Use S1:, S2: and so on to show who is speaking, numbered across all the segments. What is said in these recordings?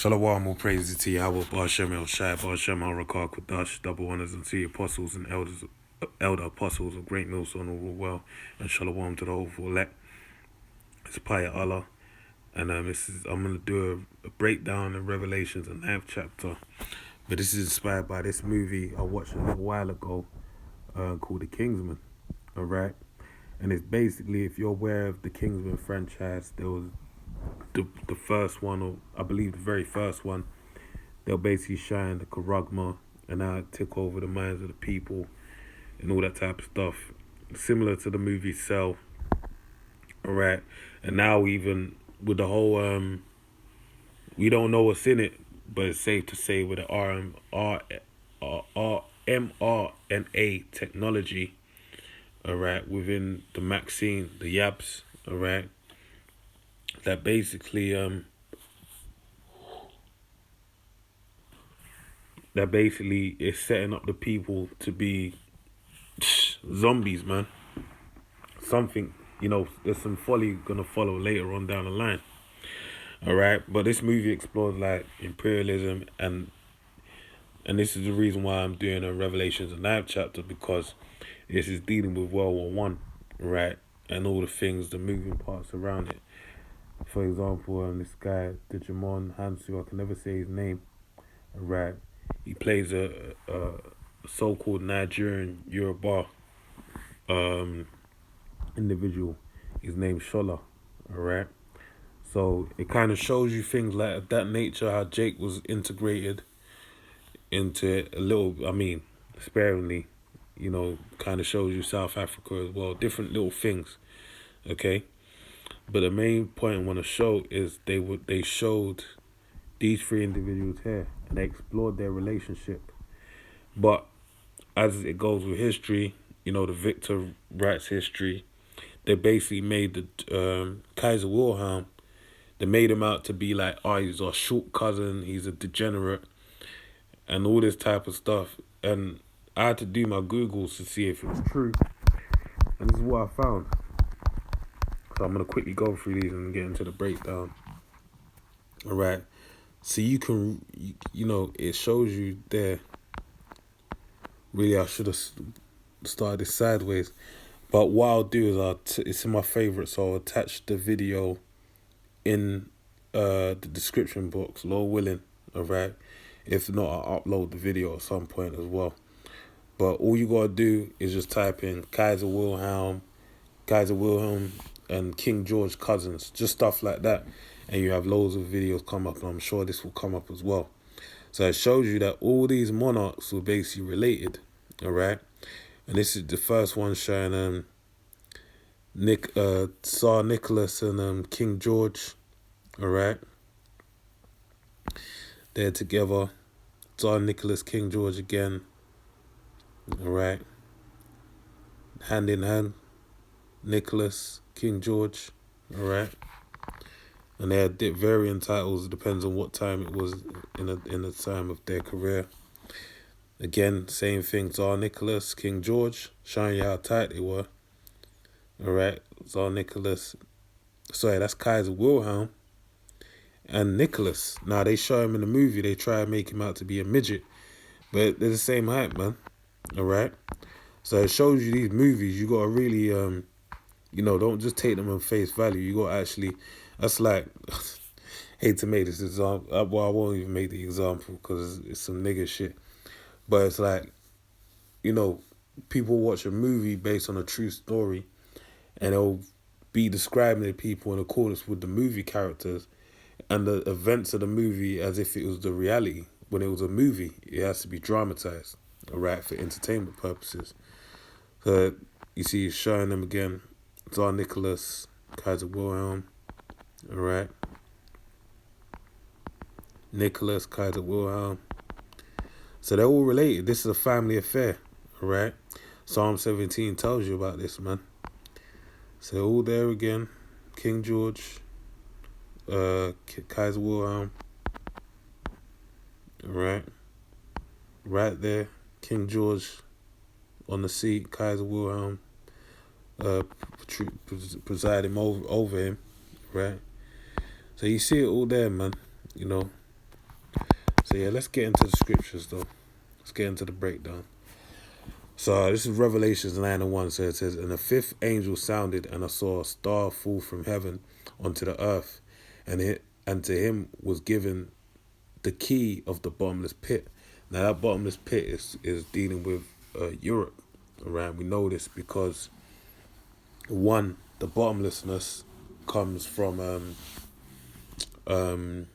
S1: Shalom, all praises to Yahweh, Ba'ashem El Shai, Ba'ashem Al Rakar Kodash, double honors unto the apostles and elder apostles of Great Millstone all well, and Shalom to the whole elect. It's Paya Allah, and I'm gonna do a breakdown in Revelations, the 9th chapter. But this is inspired by this movie I watched a little while ago, called The Kingsman. All right, and it's basically, if you're aware of the Kingsman franchise, there was the first one, or I believe the very first one. They'll basically shine the Karagma and how it took over the minds of the people and all that type of stuff. Similar to the movie Cell. Alright. And now even with the whole we don't know what's in it, but it's safe to say with the mRNA technology, alright, within the vaccine, the YABs, alright, that basically is setting up the people to be zombies, man. Something, there's some folly gonna follow later on down the line. Alright, but this movie explores like imperialism, and this is the reason why I'm doing a Revelations 9th chapter, because this is dealing with World War One, right, and all the things, the moving parts around it. For example, this guy Digimon Hansu, I can never say his name, right? He plays a so-called Nigerian Yoruba individual. His name's Shola, alright? So it kind of shows you things like that nature, how Jake was integrated into it a little, sparingly, kind of shows you South Africa as well, different little things, okay? But the main point I want to show is they showed these three individuals here, and they explored their relationship. But as it goes with history, the Victor writes history. They basically made the Kaiser Wilhelm. They made him out to be like, he's a short cousin, he's a degenerate, and all this type of stuff. And I had to do my Googles to see if it was true. And this is what I found. So I'm going to quickly go through these and get into the breakdown. All right. So you can, it shows you there. Really, I should have started this sideways. But what I'll do is it's in my favorite, so I'll attach the video in the description box, Lord willing. All right. If not, I'll upload the video at some point as well. But all you got to do is just type in Kaiser Wilhelm, and King George cousins, just stuff like that, and you have loads of videos come up, and I'm sure this will come up as well. So it shows you that all these monarchs were basically related, all right? And this is the first one showing Tsar Nicholas and King George, all right? They're together. Tsar Nicholas, King George again, all right? Hand in hand. Nicholas, King George, all right, and they had varying titles. Depends on what time it was in the time of their career. Again, same thing. Tsar Nicholas, King George, showing you how tight they were. All right, Tsar Nicholas. Sorry, that's Kaiser Wilhelm and Nicholas. Now they show him in the movie. They try to make him out to be a midget, but they're the same height, man. All right, so it shows you these movies. You gotta really don't just take them on face value. You got to actually, that's like, hate to make this example. Well, I won't even make the example because it's some nigga shit. But it's like, people watch a movie based on a true story, and they'll be describing the people in accordance with the movie characters and the events of the movie as if it was the reality. When it was a movie, it has to be dramatized, all right, for entertainment purposes. So you see, showing them again. Tsar Nicholas, Kaiser Wilhelm, all right. Nicholas, Kaiser Wilhelm. So they're all related. This is a family affair, all right. Psalm 17 tells you about this, man. So all there again. King George, Kaiser Wilhelm, all right. Right there, King George on the seat, Kaiser Wilhelm presiding over him, right? So you see it all there, man, So yeah, let's get into the scriptures though. Let's get into the breakdown. So this is Revelations 9:1. So it says, "And the fifth angel sounded, and I saw a star fall from heaven onto the earth, and to him was given the key of the bottomless pit." Now that bottomless pit is dealing with Europe, right? We know this because one, the bottomlessness comes from um,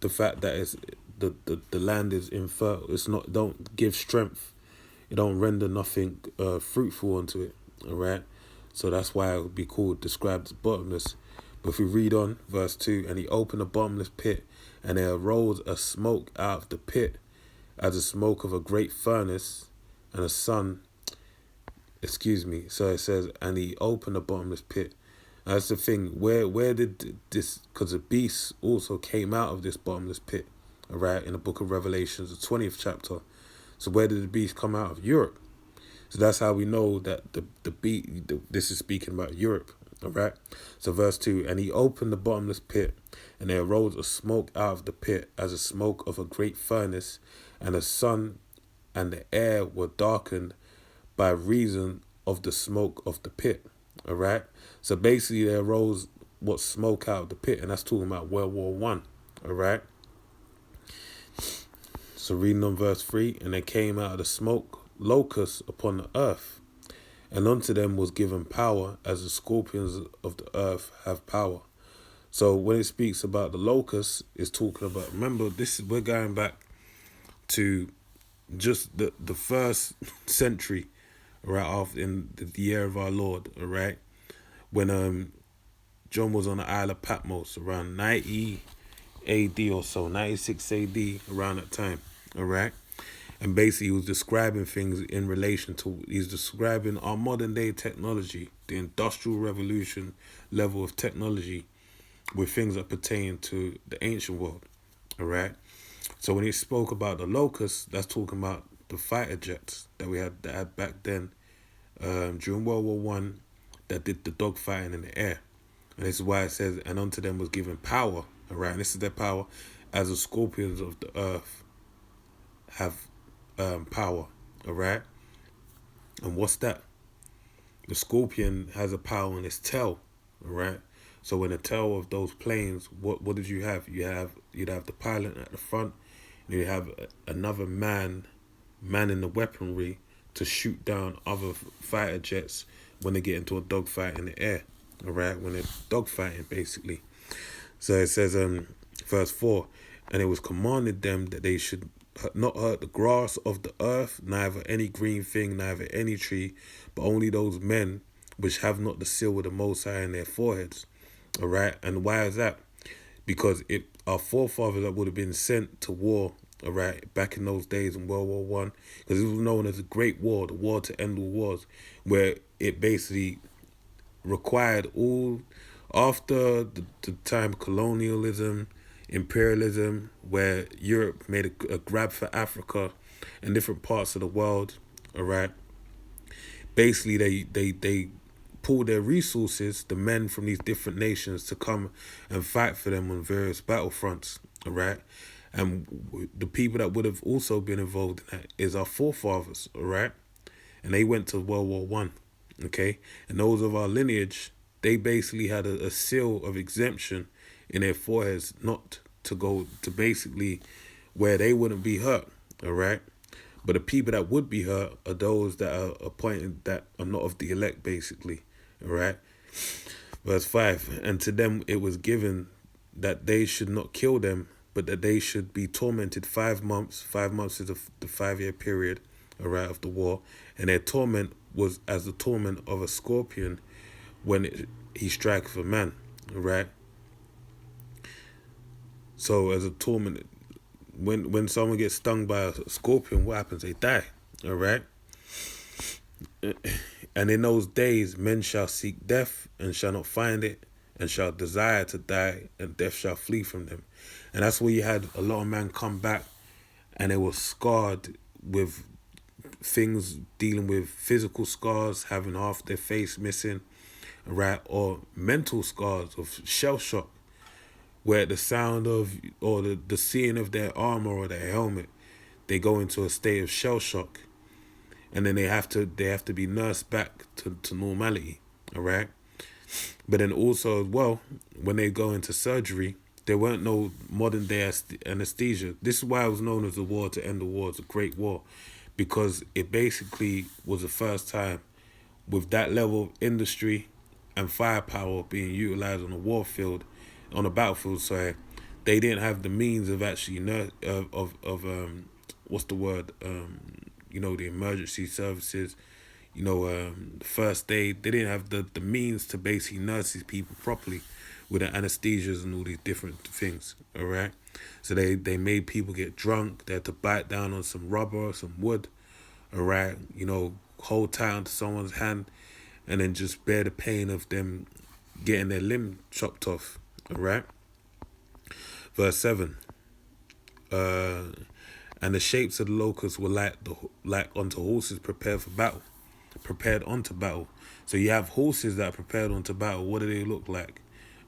S1: the fact that it's the land is infertile. It's not, don't give strength. It don't render nothing fruitful unto it. All right. So that's why it would be called, described as bottomless. But if we read on verse 2, "And he opened a bottomless pit, and there arose a smoke out of the pit, as the smoke of a great furnace, and a sun." Excuse me. So it says, "And he opened a bottomless pit." That's the thing. Where did this? Because the beast also came out of this bottomless pit, all right, in the book of Revelations, the 20th chapter. So where did the beast come out of? Europe. So that's how we know that this is speaking about Europe, all right? So verse 2, "And he opened the bottomless pit, and there arose a smoke out of the pit, as a smoke of a great furnace, and the sun and the air were darkened by reason of the smoke of the pit." All right? So basically there arose what smoke out of the pit, and that's talking about World War One. All right? So reading on verse 3, "And there came out of the smoke locusts upon the earth, and unto them was given power, as the scorpions of the earth have power." So when it speaks about the locusts, it's talking about, remember, we're going back to just the first century, right, after in the year of our Lord, all right, when John was on the Isle of Patmos around 90 AD or so, 96 AD, around that time, all right? And basically he was describing things in relation to, he's describing our modern day technology, the industrial revolution level of technology with things that pertain to the ancient world, all right? So when he spoke about the locusts, that's talking about the fighter jets that we had back then during World War One that did the dogfighting in the air. And this is why it says, "And unto them was given power," all right? And this is their power, "as the scorpions of the earth have power," all right? And what's that? The scorpion has a power in its tail, all right? So in the tail of those planes, what did you have? You'd have the pilot at the front, and you have another man in the weaponry to shoot down other fighter jets when they get into a dogfight in the air, all right? When they're dogfighting, basically. So it says, verse 4, "And it was commanded them that they should not hurt the grass of the earth, neither any green thing, neither any tree, but only those men which have not the seal of the Most High in their foreheads." All right? And why is that? Because our forefathers that would have been sent to war, all right, back in those days in World War One, because it was known as the Great War, the war to end all wars, where it basically required all, after the time of colonialism, imperialism, where Europe made a grab for Africa and different parts of the world, all right? Basically, they pulled their resources, the men from these different nations, to come and fight for them on various battlefronts, all right? And the people that would have also been involved in that is our forefathers, all right? And they went to World War One, okay? And those of our lineage, they basically had a seal of exemption in their foreheads, not to go to basically where they wouldn't be hurt, all right? But the people that would be hurt are those that are appointed, that are not of the elect, basically, all right? Verse 5, "And to them it was given that they should not kill them, but that they should be tormented 5 months." 5 months is the 5-year period, all right, of the war. "And their torment was as the torment of a scorpion when he strikes a man," all right? So as a torment, when someone gets stung by a scorpion, what happens? They die, all right? "And in those days men shall seek death, and shall not find it, and shall desire to die, and death shall flee from them." And that's where you had a lot of men come back, and they were scarred with things, dealing with physical scars, having half their face missing, right? Or mental scars of shell shock, where at the sound of or the seeing of their armor or their helmet, they go into a state of shell shock, and then they have to be nursed back to normality. All right. But then also as well, when they go into surgery, there weren't no modern day anesthesia. This is why it was known as the war to end the war, it's a great war, because it basically was the first time with that level of industry and firepower being utilized on the war field, on the battlefield. Sorry, they didn't have the means of actually what's the word, the emergency services, the first aid. They didn't have the means to basically nurse these people properly with the anesthesias and all these different things. All right, so they made people get drunk. They had to bite down on some rubber or some wood. All right, hold tight onto someone's hand, and then just bear the pain of them getting their limb chopped off. All right. Verse 7. And the shapes of the locusts were like unto horses prepared onto battle. So you have horses that are prepared onto battle. What do they look like?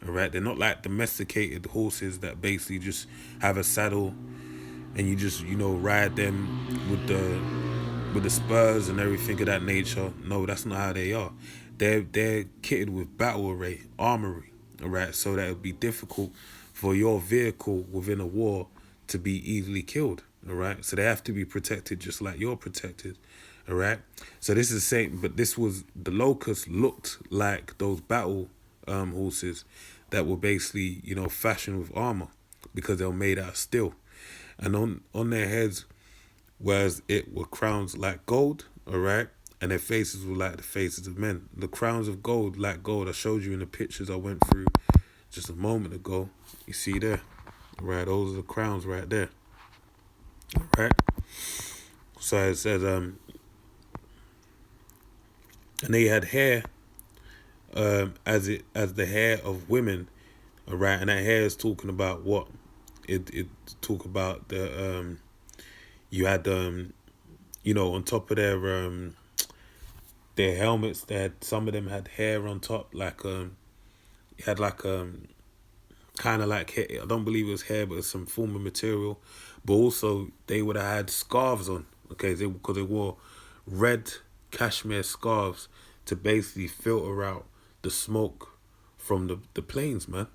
S1: All right, they're not like domesticated horses that basically just have a saddle and you just ride them with the spurs and everything of that nature. No, that's not how they are. They're kitted with battle array, armory. All right, so that it would be difficult for your vehicle within a war to be easily killed. All right, so they have to be protected just like you're protected. All right, so this is the same, but the locusts looked like those battle horses that were basically fashioned with armor because they were made out of steel, and on their heads, whereas it were crowns like gold. All right, and their faces were like the faces of men. The crowns of gold, like gold. I showed you in the pictures I went through just a moment ago. You see there, right? Those are the crowns right there. All right. So it says, and they had hair, as the hair of women. All right, and that hair is talking about what? It talk about the you had on top of their helmets, they had, some of them had hair on top, like it had like kind of like hair. I don't believe it was hair, but it's some form of material. But also they would have had scarves on, okay, because they wore red cashmere scarves to basically filter out the smoke from the planes, man.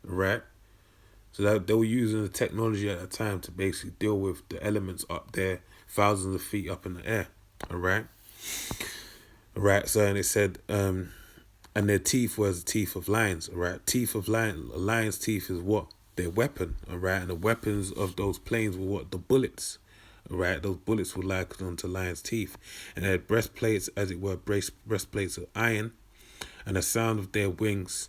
S1: Right? So that they were using the technology at that time to basically deal with the elements up there, thousands of feet up in the air. All right. All right. So and it said, and their teeth was the teeth of lions. All right. Teeth of lion. Lion's teeth is what? Their weapon. All right. And the weapons of those planes were what? The bullets. All right. Those bullets were like onto lion's teeth, and they had breastplates, as it were, breastplates of iron, and the sound of their wings.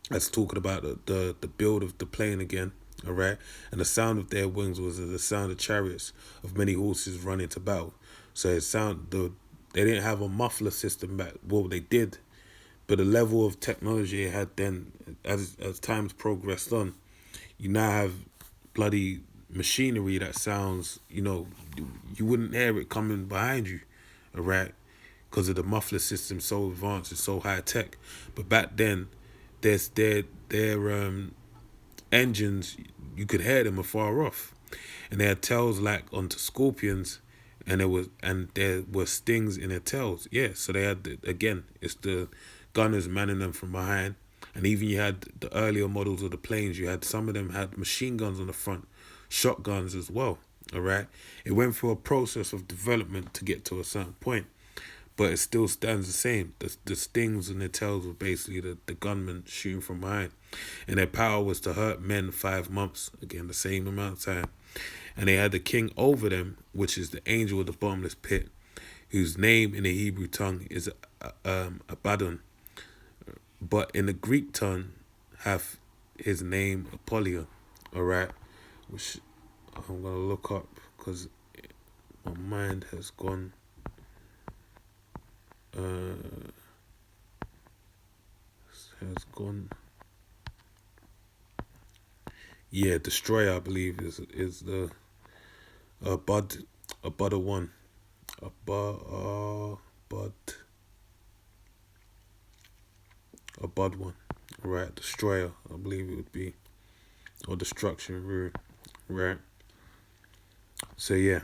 S1: That's talking about the build of the plane again, all right? And the sound of their wings was the sound of chariots of many horses running to battle. So they didn't have a muffler system back. Well, they did, but the level of technology it had then, as times progressed on, you now have bloody machinery that sounds, you wouldn't hear it coming behind you, all right? Because of the muffler system so advanced and so high tech. But back then, their engines, you could hear them afar off, and they had tails like onto scorpions, and there were stings in their tails. Yeah, so they had again, it's the gunners manning them from behind, and even you had the earlier models of the planes. You had some of them had machine guns on the front, shotguns as well. All right, it went through a process of development to get to a certain point. But it still stands the same. The stings and the tails were basically the gunmen shooting from behind. And their power was to hurt men 5 months. Again, the same amount of time. And they had the king over them, which is the angel of the bottomless pit, whose name in the Hebrew tongue is Abaddon. But in the Greek tongue, have his name Apollyon. All right? Which I'm going to look up because my mind has gone... has gone. Yeah, Destroyer, I believe, is the Bud one. A Bud one. Right, Destroyer, I believe it would be. or destruction, right? So yeah,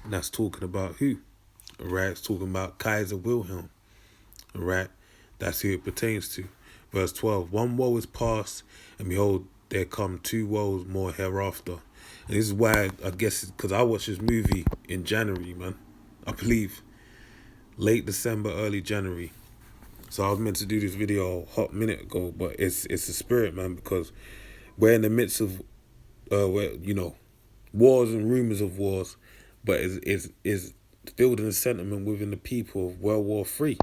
S1: that's talking about who, right? It's talking about Kaiser Wilhelm, right? That's who it pertains to. Verse 12, one woe is past, and behold, there come two woes more hereafter. And this is why, I guess, because I watched this movie in January, man. I believe late December, early January. So I was meant to do this video a hot minute ago, but it's a spirit, man, because we're in the midst of, where, wars and rumors of wars, but is building a sentiment within the people of World War III,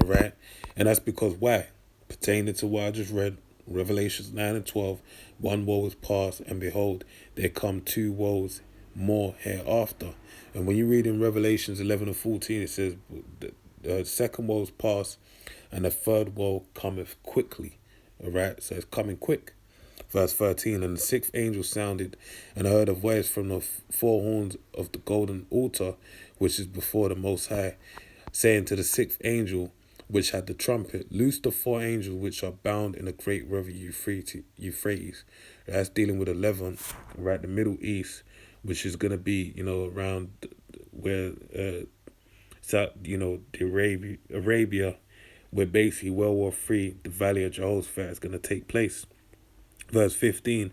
S1: all right? And that's because why? Pertaining to what I just read, Revelations 9 and 12, one woe is past, and behold, there come two woes more hereafter. And when you read in Revelations 11 and 14, it says, the second woe is past, and the third woe cometh quickly, all right? So it's coming quick. Verse 13, and the sixth angel sounded, and I heard a voice from the four horns of the golden altar, which is before the Most High, saying to the sixth angel, which had the trumpet, loose the four angels which are bound in a great river Euphrates. That's dealing with 11, right, the Middle East, which is going to be, around where, the Arabia, where basically World War III, the Valley of Jehoshaphat, is going to take place. Verse 15,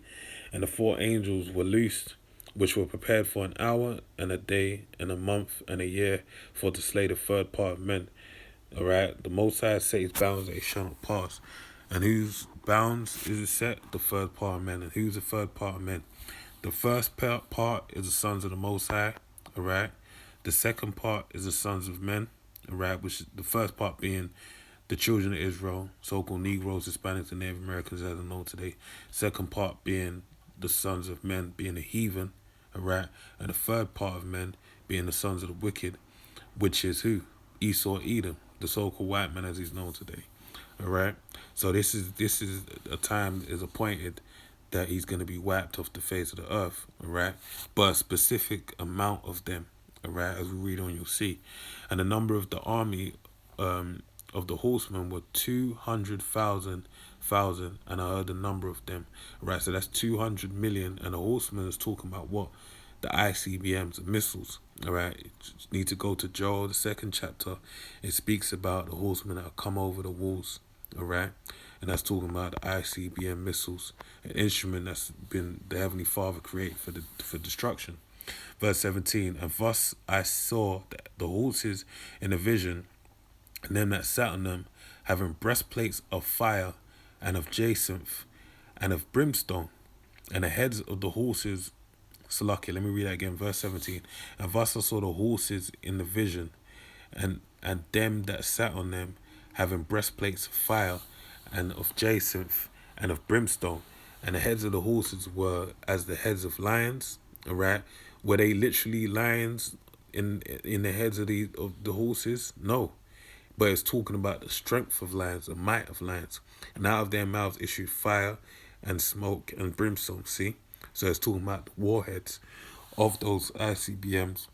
S1: and the four angels were loosed, which were prepared for an hour and a day and a month and a year for to slay the third part of men. All right, the Most High set his bounds that he shall not pass. And whose bounds is it set? The third part of men. And who's the third part of men? The first part is the sons of the Most High. All right. The second part is the sons of men. All right, which is the first part being the children of Israel, so-called Negroes, Hispanics, and Native Americans, as I know today. Second part being the sons of men, being the heathen, all right? And the third part of men being the sons of the wicked, which is who? Esau, Edom, the so-called white man as he's known today, all right? So this is a time is appointed that he's going to be wiped off the face of the earth, all right? But a specific amount of them, all right, as we read on, you'll see. And the number of the army, of the horsemen were 200,000, and I heard the number of them. Right, so that's 200 million, and the horsemen is talking about what? The ICBMs, the missiles. All right, you need to go to Joel, the second chapter. It speaks about the horsemen that come over the walls. All right, and that's talking about the ICBM missiles, an instrument that's been the Heavenly Father created for destruction. Verse 17, and thus I saw the horses in a vision, and them that sat on them, having breastplates of fire, and of jacinth, and of brimstone, and the heads of the horses. Salakia, let me read that again, verse 17. And thus I saw the horses in the vision, and them that sat on them, having breastplates of fire, and of jacinth, and of brimstone, and the heads of the horses were as the heads of lions. All right, were they literally lions in the heads of the horses? No. But it's talking about the strength of lions, the might of lions. And out of their mouths issued fire and smoke and brimstone, see? So it's talking about the warheads of those ICBMs,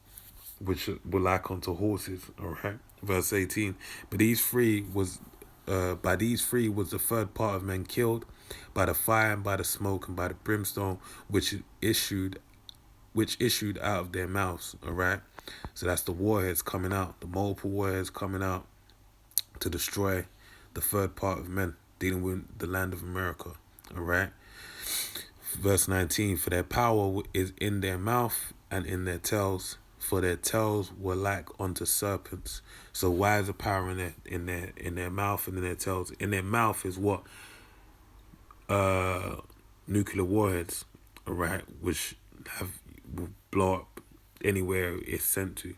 S1: which were like unto horses, all right? Verse 18, but by these three was the third part of men killed, by the fire and by the smoke and by the brimstone, which issued out of their mouths, all right? So that's the warheads coming out, the multiple warheads coming out to destroy the third part of men, dealing with the land of America, all right? Verse 19, for their power is in their mouth and in their tails, for their tails were like unto serpents. So why is the power in their mouth and in their tails? In their mouth is what? Nuclear warheads, all right, which will blow up anywhere it's sent to.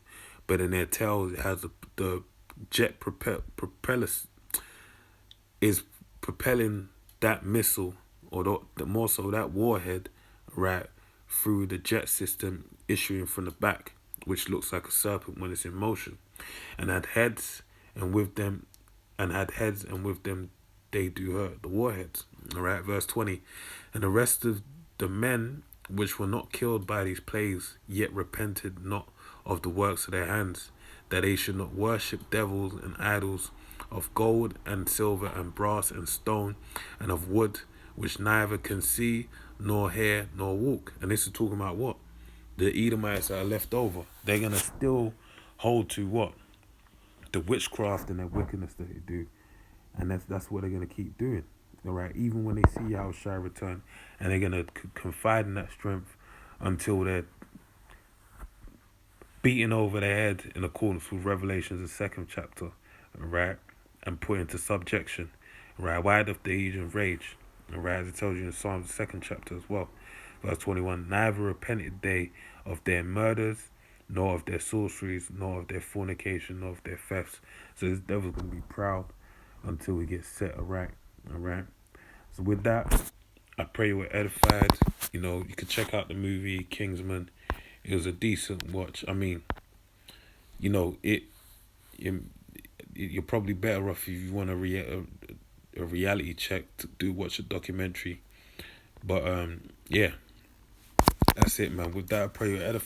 S1: But in their tails, it has the jet propellers is propelling that missile, or the more so that warhead, right, through the jet system issuing from the back, which looks like a serpent when it's in motion, and had heads, and with them they do hurt, the warheads. All right, verse 20, and the rest of the men which were not killed by these plagues yet repented not of the works of their hands, that they should not worship devils and idols of gold and silver and brass and stone and of wood, which neither can see, nor hear, nor walk. And this is talking about what? The Edomites that are left over. They're going to still hold to what? The witchcraft and the wickedness that they do. And that's what they're going to keep doing. All right? Even when they see Yahushua return, and they're going to confide in that strength until they're beaten over their head in accordance with Revelations, the 2nd chapter, right? And put into subjection, right? Why doth the heathen rage? Right, as it tells you in Psalms, the 2nd chapter as well, verse 21. Neither repented they of their murders, nor of their sorceries, nor of their fornication, nor of their thefts. So this devil's going to be proud until he gets set aright. All right. So with that, I pray you were edified. You know, you could check out the movie Kingsman. It was a decent watch. I mean, you know, you're probably better off if you want a reality check to watch a documentary. But yeah, that's it, man. With that, I pray you're edified.